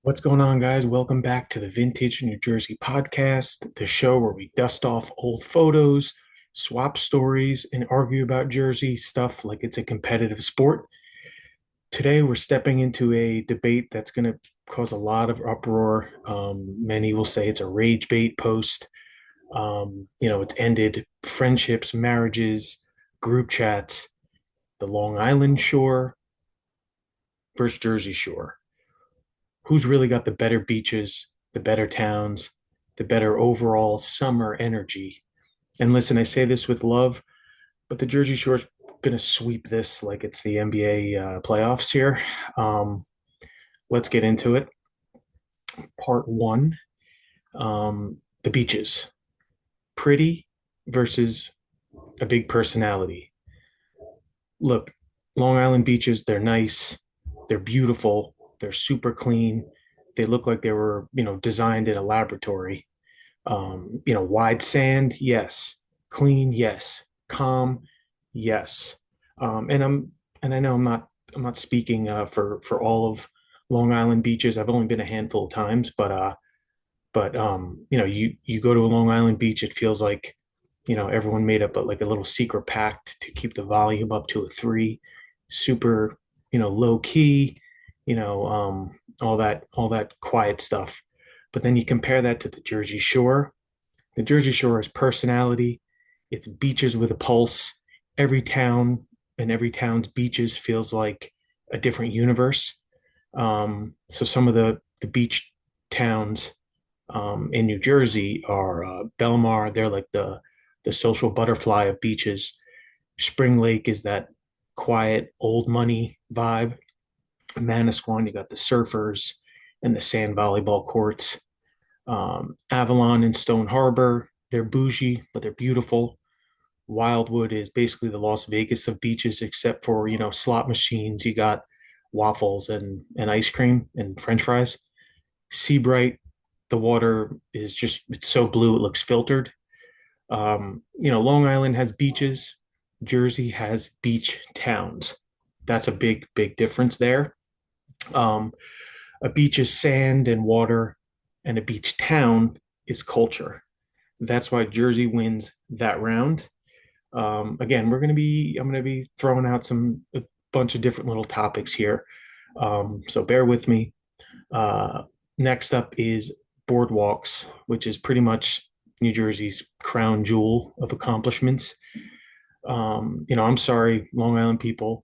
What's going on, guys? Welcome back to the Vintage New Jersey podcast, the show where we dust off old photos, swap stories, and argue about Jersey stuff like it's a competitive sport. Today, we're stepping into a debate that's going to cause a lot of uproar. Many will say it's a rage bait post. It's ended friendships, marriages, group chats, the Long Island Shore versus Jersey Shore. Who's really got the better beaches, the better towns, the better overall summer energy? And listen, I say this with love, but the Jersey Shore's going to sweep this like it's the NBA playoffs here. Um, let's get into it. Part one, the beaches. Pretty versus a big personality. Look, Long Island beaches, they're nice, they're beautiful, they're super clean. They look like they were, designed in a laboratory. Wide sand, yes. Clean, yes. Calm, yes. And I know I'm not speaking for all of Long Island beaches. I've only been a handful of times, you go to a Long Island beach, it feels like everyone made up like a little secret pact to keep the volume up to a three, super low key, all that quiet stuff. But then you compare that to the Jersey Shore. The Jersey Shore is personality. It's beaches with a pulse. Every town and every town's beaches feels like a different universe. So some of the beach towns in New Jersey are Belmar. They're like the social butterfly of beaches. Spring Lake is that quiet old money vibe. Manasquan, you got the surfers and the sand volleyball courts. Avalon and Stone Harbor, they're bougie, but they're beautiful. Wildwood is basically the Las Vegas of beaches, except for, slot machines. You got waffles and ice cream and French fries. Seabright, the water is just, it's so blue, it looks filtered. Long Island has beaches, Jersey has beach towns. That's a big, big difference there. Um, a beach is sand and water, and a beach town is culture. That's why Jersey wins that round. Again, I'm going to be throwing out a bunch of different little topics here. So bear with me. Uh, Next up is boardwalks, which is pretty much New Jersey's crown jewel of accomplishments. I'm sorry, Long Island people,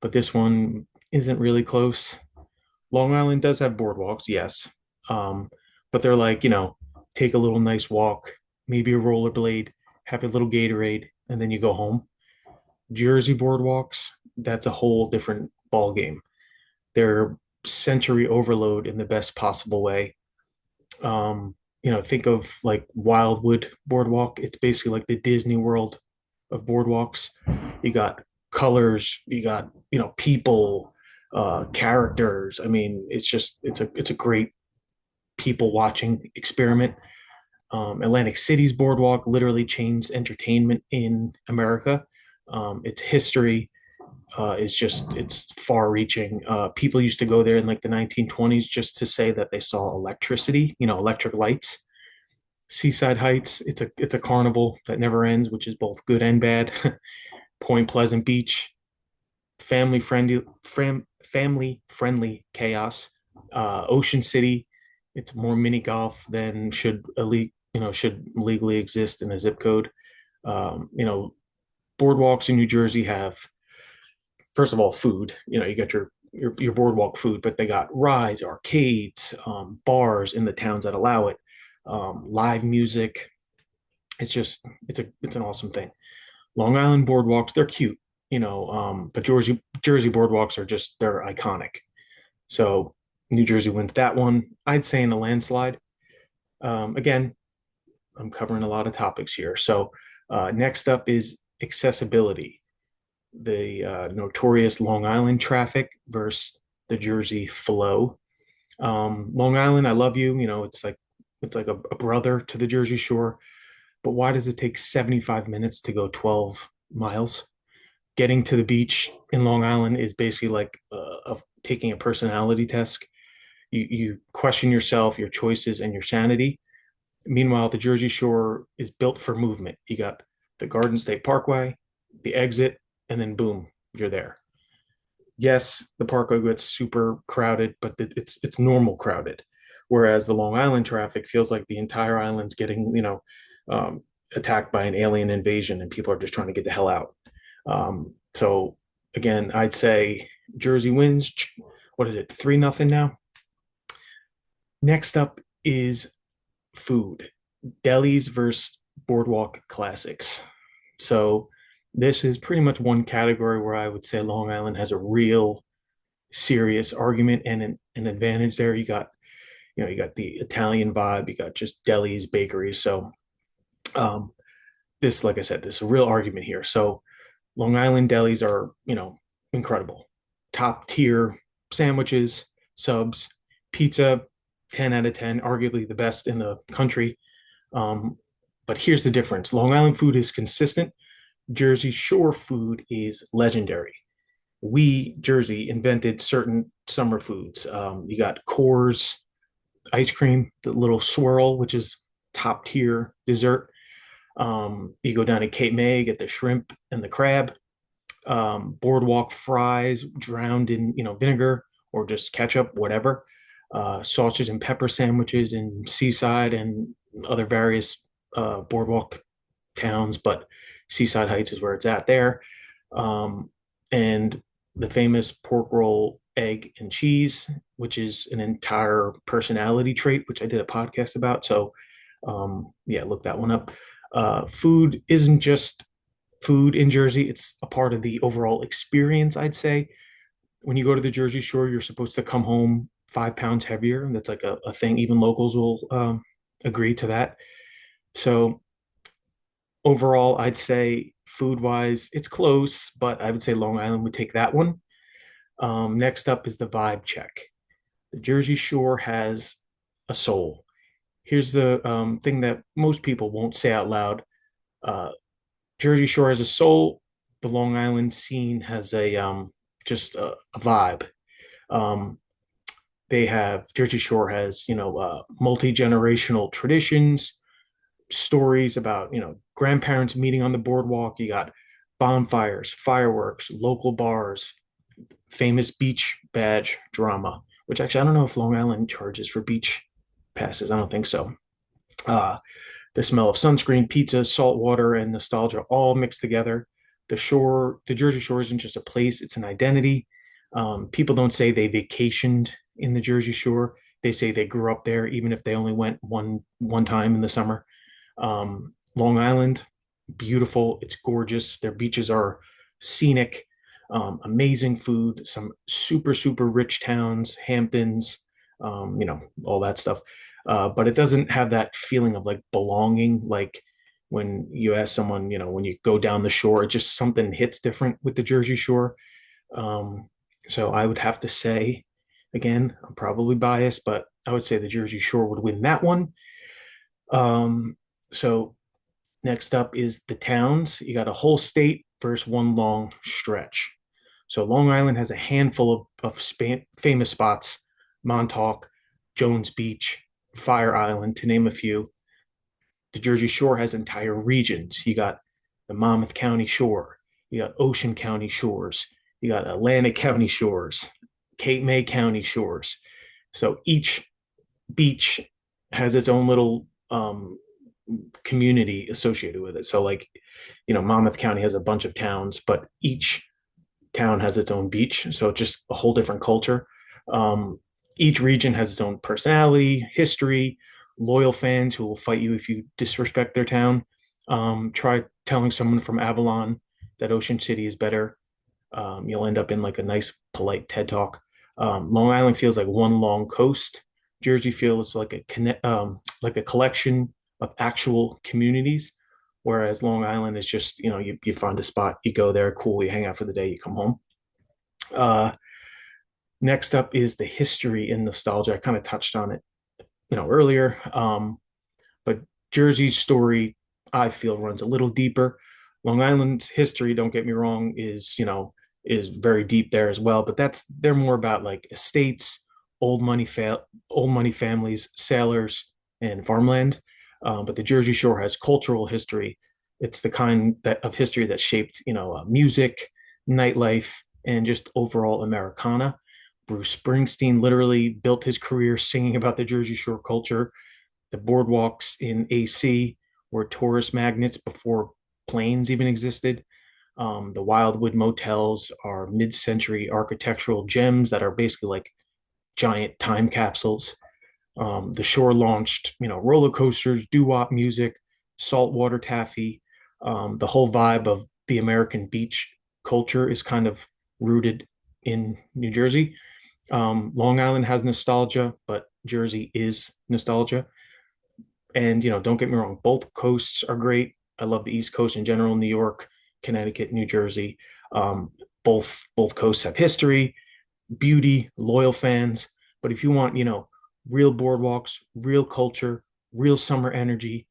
but this one isn't really close. Long Island does have boardwalks, yes. But they're like, take a little nice walk, maybe a rollerblade, have a little Gatorade, and then you go home. Jersey boardwalks, that's a whole different ball game. They're sensory overload in the best possible way. Think of like Wildwood Boardwalk. It's basically like the Disney World of boardwalks. You got colors, you got, people, characters. I mean, it's a great people watching experiment. Atlantic City's boardwalk literally changed entertainment in America. Its history it's far reaching. People used to go there in like the 1920s just to say that they saw electricity, electric lights. Seaside Heights, it's a carnival that never ends, which is both good and bad. Point Pleasant Beach, family friendly chaos. Ocean City, it's more mini golf than should legally exist in a zip code. Boardwalks in New Jersey have, first of all, food. You got your boardwalk food, but they got rides, arcades, bars in the towns that allow it, live music. It's an awesome thing. Long Island boardwalks, they're cute, but Jersey boardwalks are just, they're iconic. So New Jersey wins that one. I'd say in a landslide. Again, I'm covering a lot of topics here. So next up is accessibility, the notorious Long Island traffic versus the Jersey flow. Long Island, I love you. It's like a brother to the Jersey Shore. But why does it take 75 minutes to go 12 miles? Getting to the beach in Long Island is basically like taking a personality test. You question yourself, your choices, and your sanity. Meanwhile, the Jersey Shore is built for movement. You got the Garden State Parkway, the exit, and then boom, you're there. Yes, the parkway gets super crowded, but it's normal crowded. Whereas the Long Island traffic feels like the entire island's getting, um, attacked by an alien invasion, and people are just trying to get the hell out. So again, I'd say Jersey wins. What is it? 3-0 now. Next up is food. Delis versus boardwalk classics. So this is pretty much one category where I would say Long Island has a real serious argument and an advantage there. You got the Italian vibe, you got just delis, bakeries. So um, this, like I said, this is a real argument here. So Long Island delis are, incredible. Top tier sandwiches, subs, pizza, 10 out of 10, arguably the best in the country. Um, but here's the difference. Long Island food is consistent. Jersey Shore food is legendary. We, Jersey, invented certain summer foods. You got Coors ice cream, the little swirl, which is top tier dessert. You go down to Cape May, get the shrimp and the crab. Boardwalk fries drowned in vinegar or just ketchup, whatever. Sausage and pepper sandwiches in Seaside and other various boardwalk towns, but Seaside Heights is where it's at there. And the famous pork roll, egg, and cheese, which is an entire personality trait, which I did a podcast about. So, yeah, look that one up. Food isn't just food in Jersey, it's a part of the overall experience, I'd say. When you go to the Jersey Shore, you're supposed to come home 5 pounds heavier. That's like a thing. Even locals will agree to that. So, overall, I'd say food wise, it's close, but I would say Long Island would take that one. Next up is the vibe check. The Jersey Shore has a soul. Here's the thing that most people won't say out loud. Uh, Jersey Shore has a soul. The Long Island scene has a just a vibe. Um, they have Jersey Shore has multi generational traditions, stories about grandparents meeting on the boardwalk. You got bonfires, fireworks, local bars, famous beach badge drama, which actually I don't know if Long Island charges for beach passes. I don't think so. Uh, the smell of sunscreen, pizza, salt water, and nostalgia all mixed together. The Jersey Shore isn't just a place; it's an identity. People don't say they vacationed in the Jersey Shore; they say they grew up there, even if they only went one time in the summer. Long Island, beautiful. It's gorgeous. Their beaches are scenic, amazing food, some super, super rich towns, Hamptons, all that stuff. But it doesn't have that feeling of like belonging. Like when you ask someone, when you go down the shore, it just something hits different with the Jersey Shore. Um, so I would have to say, again, I'm probably biased, but I would say the Jersey Shore would win that one. Um, so next up is the towns. You got a whole state versus one long stretch. So Long Island has a handful of famous spots: Montauk, Jones Beach, Fire Island, to name a few. The Jersey Shore has entire regions. You got the Monmouth County Shore, you got Ocean County Shores, you got Atlantic County Shores, Cape May County Shores. So each beach has its own little community associated with it. So, like, Monmouth County has a bunch of towns, but each town has its own beach. So, just a whole different culture. Each region has its own personality, history, loyal fans who will fight you if you disrespect their town. Try telling someone from Avalon that Ocean City is better. You'll end up in like a nice, polite TED talk. Long Island feels like one long coast. Jersey feels like like a collection of actual communities, whereas Long Island is just you find a spot, you go there, cool, you hang out for the day, you come home. Uh, Next up is the history and nostalgia. I kind of touched on it, earlier, but Jersey's story, I feel, runs a little deeper. Long Island's history, don't get me wrong, is very deep there as well, but they're more about like estates, old money families, sailors, and farmland. But the Jersey Shore has cultural history. It's the kind of history that shaped, music, nightlife, and just overall Americana. Bruce Springsteen literally built his career singing about the Jersey Shore culture. The boardwalks in AC were tourist magnets before planes even existed. The Wildwood motels are mid-century architectural gems that are basically like giant time capsules. The shore launched, roller coasters, doo-wop music, saltwater taffy. The whole vibe of the American beach culture is kind of rooted in New Jersey. Long Island has nostalgia, but Jersey is nostalgia. And don't get me wrong, both coasts are great. I love the East Coast in general, New York, Connecticut, New Jersey. Um, both coasts have history, beauty, loyal fans. But if you want, real boardwalks, real culture, real summer energy,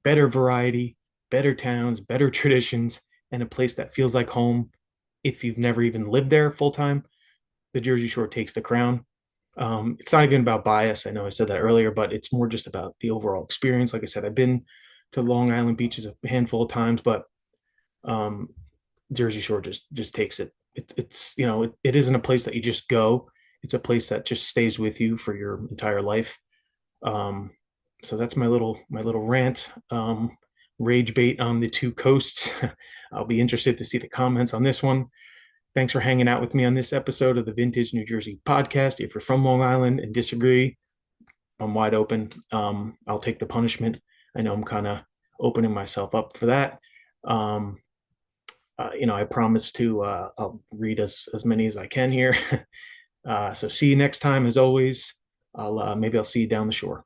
better variety, better towns, better traditions, and a place that feels like home, if you've never even lived there full time, the Jersey Shore takes the crown. It's not even about bias. I know I said that earlier, but it's more just about the overall experience. Like I said, I've been to Long Island beaches a handful of times, but um, Jersey Shore just takes it. It's it isn't a place that you just go. It's a place that just stays with you for your entire life. Um, so that's my little rant. Rage bait on the two coasts. I'll be interested to see the comments on this one. Thanks for hanging out with me on this episode of the Vintage New Jersey podcast. If you're from Long Island and disagree, I'm wide open. I'll take the punishment. I know I'm kind of opening myself up for that. Um, I promise to I'll read as many as I can here. So see you next time. As always, maybe I'll see you down the shore.